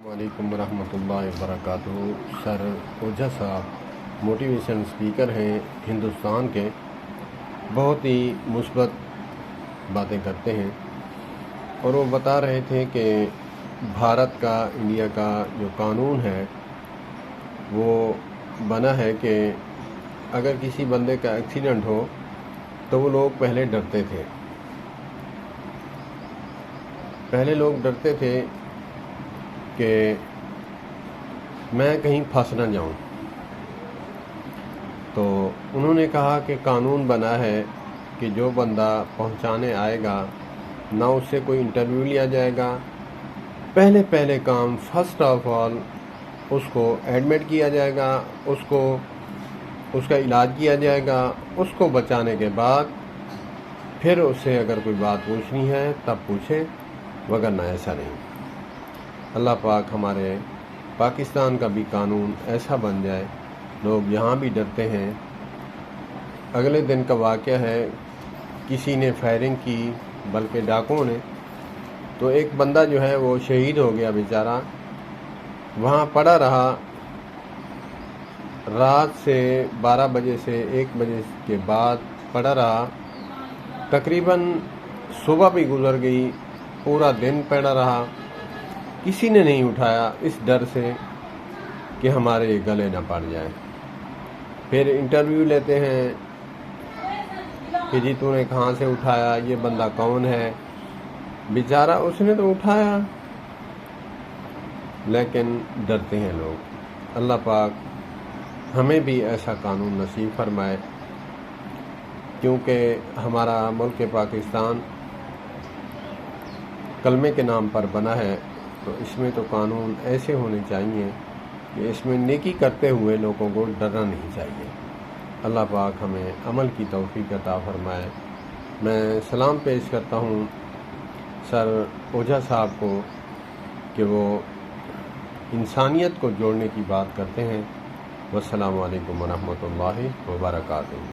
وعلیکم ورحمۃ اللہ وبرکاتہ۔ سر اوجھا صاحب موٹیویشن اسپیکر ہیں ہندوستان کے، بہت ہی مثبت باتیں کرتے ہیں، اور وہ بتا رہے تھے کہ بھارت کا، انڈیا کا جو قانون ہے وہ بنا ہے کہ اگر کسی بندے کا ایکسیڈنٹ ہو تو وہ لوگ پہلے ڈرتے تھے، کہ میں کہیں پھنس نہ جاؤں۔ تو انہوں نے کہا کہ قانون بنا ہے کہ جو بندہ پہنچانے آئے گا نہ اس سے کوئی انٹرویو لیا جائے گا، پہلے کام فرسٹ آف آل اس کو ایڈمٹ کیا جائے گا، اس کا علاج کیا جائے گا، اس کو بچانے کے بعد پھر اس سے اگر کوئی بات پوچھنی ہے تب پوچھے، وگرنہ ایسا نہیں۔ اللہ پاک ہمارے پاکستان کا بھی قانون ایسا بن جائے، لوگ یہاں بھی ڈرتے ہیں۔ اگلے دن کا واقعہ ہے، کسی نے فائرنگ کی، بلکہ ڈاکوؤں نے، تو ایک بندہ جو ہے وہ شہید ہو گیا بیچارہ، وہاں پڑا رہا رات سے 12 بجے سے 1 بجے کے بعد پڑا رہا، تقریباً صبح بھی گزر گئی، پورا دن پڑا رہا، کسی نے نہیں اٹھایا اس ڈر سے کہ ہمارے گلے نہ پڑ جائے۔ پھر انٹرویو لیتے ہیں کہ جی تو نے کہاں سے اٹھایا، یہ بندہ کون ہے؟ بیچارہ اس نے تو اٹھایا، لیکن ڈرتے ہیں لوگ۔ اللہ پاک ہمیں بھی ایسا قانون نصیب فرمائے، کیونکہ ہمارا ملک پاکستان کلمے کے نام پر بنا ہے، تو اس میں تو قانون ایسے ہونے چاہیے کہ اس میں نیکی کرتے ہوئے لوگوں کو ڈرنا نہیں چاہیے۔ اللہ پاک ہمیں عمل کی توفیق عطا فرمائے۔ میں سلام پیش کرتا ہوں سر اوجھا صاحب کو کہ وہ انسانیت کو جوڑنے کی بات کرتے ہیں۔ والسلام علیکم ورحمۃ اللہ وبرکاتہ۔